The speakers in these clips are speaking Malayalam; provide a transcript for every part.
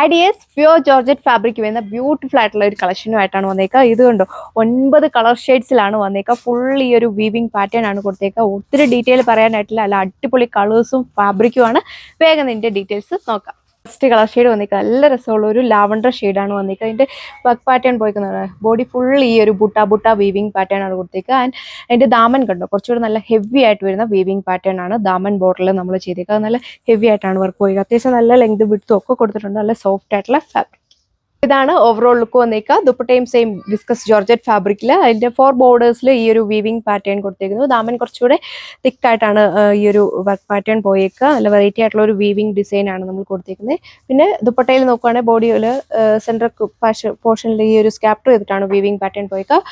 ഹാഡിയസ് പ്യൂർ ജോർജറ്റ് ഫാബ്രിക് വരുന്ന ബ്യൂട്ടിഫുൾ ആയിട്ടുള്ള ഒരു കളക്ഷനുമായിട്ടാണ് വന്നേക്കുക. ഇത് കണ്ടോ 9 കളർ ഷെയ്ഡ്സിലാണ് വന്നേക്കുക. ഫുൾ ഈ ഒരു വീവിംഗ് പാറ്റേൺ ആണ് കൊടുത്തേക്കുക. ഒത്തിരി ഡീറ്റെയിൽ പറയാനായിട്ടില്ല. അല്ല അടിപൊളി കളേഴ്സും ഫാബ്രിക്കുമാണ്. വേഗം ഇതിന്റെ ഡീറ്റെയിൽസ് നോക്കാം. ഫസ്റ്റ് കളർ ഷെയ്ഡ് വന്നിക്കുക നല്ല രസമുള്ള ഒരു ലാവണ്ടർ ഷെയ്ഡാണ് വന്നിക്കുക. അതിന്റെ വർക്ക് പാറ്റേൺ പോയിക്കുന്നത് ബോഡി ഫുൾ ഈ ഒരു ബുട്ട വീവിംഗ് പാറ്റേൺ ആണ് കൊടുത്തേക്കുക. ആൻഡ് അതിന്റെ ദാമൻ കണ്ടോ കുറച്ചുകൂടി നല്ല ഹെവി ആയിട്ട് വരുന്ന വീവിംഗ് പാറ്റേൺ ആണ് ദാമൻ ബോർഡറിൽ നമ്മൾ ചെയ്തേക്കുക. നല്ല ഹെവി ആയിട്ടാണ് വർക്ക് പോയി. അത്യാവശ്യം നല്ല ലെങ്ത് വിഡ്ത്തും ഒക്കെ കൊടുത്തിട്ടുണ്ട്. നല്ല സോഫ്റ്റ് ആയിട്ടുള്ള ഫാബ്രിക്. ഇതാണ് ഓവറോൾ ലുക്ക് വന്നേക്കുക. ദുപ്പട്ടയും സെയിം വിസ്കസ് ജോർജറ്റ് ഫാബ്രിക്കിൽ അതിന്റെ 4 ബോർഡേഴ്സിൽ ഈ ഒരു വീവിംഗ് പാറ്റേൺ കൊടുത്തേക്കുന്നു. ദാമൻ കുറച്ചുകൂടെ തിക്കായിട്ടാണ് ഈ ഒരു വർക്ക് പാറ്റേൺ പോയേക്കുക. നല്ല വെറൈറ്റി ആയിട്ടുള്ള ഒരു വീവിംഗ് ഡിസൈൻ ആണ് നമ്മൾ കൊടുത്തേക്കുന്നത്. പിന്നെ ദുപ്പട്ടയിൽ നോക്കുകയാണെങ്കിൽ ബോഡിയിൽ സെൻട്രൽ പോർഷനിൽ ഈ ഒരു സ്കാപ്റ്റർ ചെയ്തിട്ടാണ് വീവിംഗ് പാറ്റേൺ പോയേക്കുക.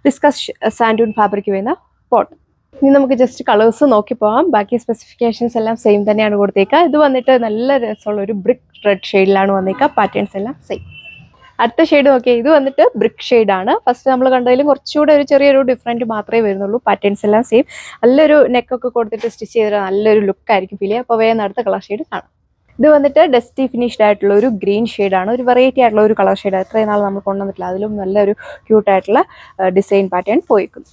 വിസ്കസ് സാൻഡൂൺ ഫാബ്രിക് വരുന്ന പോട്ട്. ഇനി നമുക്ക് ജസ്റ്റ് കളേഴ്സ് നോക്കി പോകാം. ബാക്കി സ്പെസിഫിക്കേഷൻസ് എല്ലാം സെയിം തന്നെയാണ് കൊടുത്തേക്കുക. ഇത് വന്നിട്ട് നല്ല രസമുള്ള ഒരു ബ്രിക്ക് റെഡ് ഷെയ്ഡിലാണ് വന്നേക്കുക. പാറ്റേൺസ് എല്ലാം സെയിം. അടുത്ത ഷെയ്ഡ് നോക്കിയാൽ ഇത് വന്നിട്ട് ബ്രിക്ക് ഷെയ്ഡാണ്. ഫസ്റ്റ് നമ്മൾ കണ്ടതിലും കുറച്ചുകൂടെ ഒരു ചെറിയൊരു ഡിഫറൻറ്റ് മാത്രമേ വരുന്നുള്ളൂ. പാറ്റേൺസ് എല്ലാം സെയിം. നല്ലൊരു നെക്കൊക്കെ കൊടുത്തിട്ട് സ്റ്റിച്ച് ചെയ്തിട്ട് നല്ലൊരു ലുക്ക് ആയിരിക്കും ഫീൽ ചെയ്യുക. അപ്പോൾ വേഗം അടുത്ത കളർ ഷെയ്ഡ് കാണാം. ഇത് വന്നിട്ട് ഡസ്റ്റി ഫിനിഷ്ഡ് ആയിട്ടുള്ള ഒരു ഗ്രീൻ ഷെയ്ഡാണ്. ഒരു വെറൈറ്റി ആയിട്ടുള്ള ഒരു കളർ ഷെയ്ഡ്. എത്രയും നാൾ നമ്മൾ കൊണ്ടുവന്നിട്ടില്ല. അതിലും നല്ലൊരു ക്യൂട്ടായിട്ടുള്ള ഡിസൈൻ പാറ്റേൺ പോയിക്കും.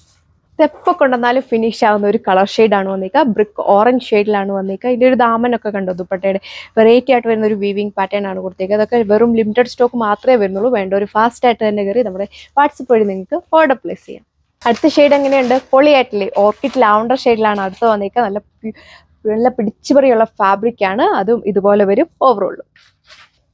എപ്പോൾ കൊണ്ടുവന്നാലും ഫിനിഷ് ആവുന്ന ഒരു കളർ ഷെയ്ഡാണ് വന്നേക്കുക. ബ്രിക്ക് ഓറഞ്ച് ഷെയ്ഡിലാണ് വന്നേക്കുക. ഇതിൻ്റെ ഒരു ദാമനൊക്കെ കണ്ടോ ദുപ്പട്ടയുടെ വെറൈറ്റി ആയിട്ട് വരുന്ന ഒരു വീവിംഗ് പാറ്റേൺ ആണ് കൊടുത്തേക്കുക. അതൊക്കെ വെറും ലിമിറ്റഡ് സ്റ്റോക്ക് മാത്രമേ വരുന്നുള്ളൂ. വേണ്ട ഒരു ഫാസ്റ്റ് ആയിട്ട് തന്നെ കയറി നമ്മുടെ വാട്സപ്പ് വഴി നിങ്ങൾക്ക് ഓർഡർ പ്ലേസ് ചെയ്യാം. അടുത്ത ഷെയ്ഡ് എങ്ങനെയുണ്ട്? പൊളിയായിട്ടില്ലേ? ഓർക്കിഡ് ലാവണ്ടർ ഷെയ്ഡിലാണ് അടുത്ത് വന്നേക്കുക. നല്ല പിടിച്ചുപറിയുള്ള ഫാബ്രിക് ആണ്. അതും ഇതുപോലെ വരും ഓവറോൾ.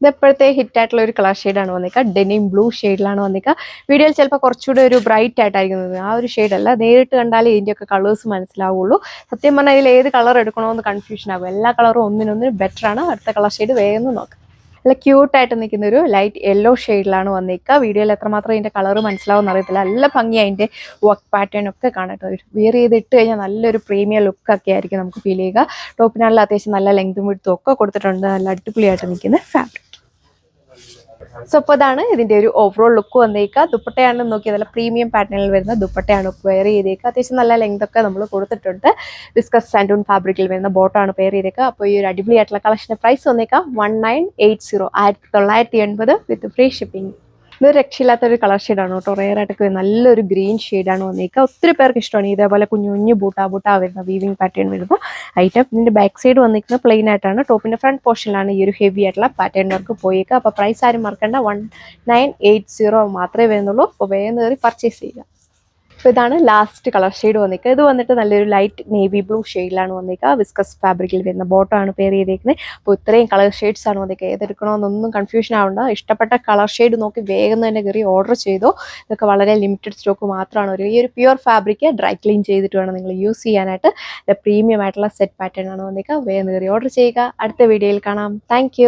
ഇത് എപ്പോഴത്തെ ഹിറ്റായിട്ടുള്ള ഒരു കളർ ഷെയ്ഡാണ് വന്നേക്കുക. ഡെനിം ബ്ലൂ ഷെയ്ഡിലാണ് വന്നേക്കുക. വീഡിയോയിൽ ചിലപ്പോൾ കുറച്ചുകൂടെ ഒരു ബ്രൈറ്റ് ആയിട്ടായിരിക്കുന്നത്. ആ ഒരു ഷെയ്ഡല്ല. നേരിട്ട് കണ്ടാലേ ഇതിൻ്റെയൊക്കെ കളേഴ്സ് മനസ്സിലാവുള്ളൂ. സത്യം പറഞ്ഞാൽ ഇതിൽ ഏത് കളർ എടുക്കണമെന്ന് കൺഫ്യൂഷൻ ആകും. എല്ലാ കളറും ഒന്നിനൊന്നിന് ബെറ്റർ ആണ്. അടുത്ത കളർ ഷെയ്ഡ് വേഗം നോക്കാം. നല്ല ക്യൂട്ടായിട്ട് നിൽക്കുന്ന ഒരു ലൈറ്റ് യെല്ലോ ഷെയ്ഡിലാണ് വന്നേക്കുക. വീഡിയോയിൽ എത്രമാത്രം ഇതിൻ്റെ കളർ മനസ്സിലാവുമെന്ന് അറിയത്തില്ല. നല്ല ഭംഗി അതിൻ്റെ വർക്ക് പാറ്റേൺ ഒക്കെ കാണട്ടെ. വിയർ ചെയ്ത് ഇട്ട് കഴിഞ്ഞാൽ നല്ലൊരു പ്രീമിയം ലുക്കൊക്കെ ആയിരിക്കും നമുക്ക് ഫീൽ ചെയ്യുക. ടോപ്പിനാണെങ്കിൽ അത്യാവശ്യം നല്ല ലെങ്തും വിഡ്ത്തും ഒക്കെ കൊടുത്തിട്ടുണ്ട്. നല്ല അടിപൊളിയായിട്ട് നിൽക്കുന്ന ഫാബ്രിക്. സോ അപ്പോൾ അതാണ് ഇതിൻ്റെ ഒരു ഓവറോൾ ലുക്ക് വന്നേക്കുക. ദുപ്പട്ടയാണ് നോക്കിയത് നല്ല പ്രീമിയം പാറ്റേണിൽ വരുന്ന ദുപ്പട്ടയാണ് വെയർ ചെയ്തേക്കുക. അത്യാവശ്യം നല്ല ലെങ്ത് ഒക്കെ നമ്മൾ കൊടുത്തിട്ടുണ്ട്. വിസ്കസ് സാൻഡൂൺ ഫാബ്രിക്കിൽ വരുന്ന ബോട്ടമാണ് പെയർ ചെയ്തേക്കുക. അപ്പോൾ ഈ ഒരു അടിപൊളിയായിട്ടുള്ള കളക്ഷൻ്റെ പ്രൈസ് വന്നേക്കുക 1980 1980 വിത്ത് ഫ്രീ ഷിപ്പിംഗ്. ഇതൊരു രക്ഷയില്ലാത്തൊരു കളർ ഷെയ്ഡാണ് കേട്ടോ. റെയർ ആയിട്ടൊക്കെ നല്ലൊരു ഗ്രീൻ ഷെയ്ഡാണ് വന്നേക്കുക. ഒത്തിരി പേർക്ക് ഇഷ്ടമാണ് ഇതേപോലെ കുഞ്ഞു ബൂട്ടാ വരുന്ന വീവിംഗ് പാറ്റേൺ വരുന്ന ഐറ്റം. ഇതിൻ്റെ ബാക്ക് സൈഡ് വന്നിരിക്കുന്നത് പ്ലെയിൻ ആയിട്ടാണ്. ടോപ്പിൻ്റെ ഫ്രണ്ട് പോർഷനിലാണ് ഈ ഒരു ഹെവി ആയിട്ടുള്ള പാറ്റേൺ വർക്ക് പോയേക്കുക. അപ്പോൾ പ്രൈസ് ആരും മറക്കേണ്ട 1980 മാത്രമേ വരുന്നുള്ളൂ. അപ്പോൾ വേഗം കയറി പർച്ചേസ് ചെയ്യുക. അപ്പോൾ ഇതാണ് ലാസ്റ്റ് കളർ ഷെയ്ഡ് വന്നേക്കുക. ഇത് വന്നിട്ട് നല്ലൊരു ലൈറ്റ് നേവി ബ്ലൂ ഷെയ്ഡിലാണ് വന്നേക്കുക. വിസ്കസ് ഫാബ്രിക്കിൽ വരുന്ന ബോട്ടമാണ് പെയർ ചെയ്തേക്കുന്നത്. അപ്പോൾ ഇത്രയും കളർ ഷെയ്ഡ്സ് ആണ് വന്നേക്കുക. ഏതെടുക്കണമെന്നൊന്നും കൺഫ്യൂഷൻ ആവണ്ട. ഇഷ്ടപ്പെട്ട കളർ ഷെയ്ഡ് നോക്കി വേഗം തന്നെ കയറി ഓർഡർ ചെയ്തോ. ഇതൊക്കെ വളരെ ലിമിറ്റഡ് സ്റ്റോക്ക് മാത്രമാണ്. ഈ ഒരു പ്യുവർ ഫാബ്രിക് ഡ്രൈ ക്ലീൻ ചെയ്തിട്ട് വേണം നിങ്ങൾ യൂസ് ചെയ്യാനായിട്ട്. പ്രീമിയം ആയിട്ടുള്ള സെറ്റ് പാറ്റേൺ ആണ് വന്നേക്കുക. വേഗം കയറി ഓർഡർ ചെയ്യുക. അടുത്ത വീഡിയോയിൽ കാണാം. താങ്ക്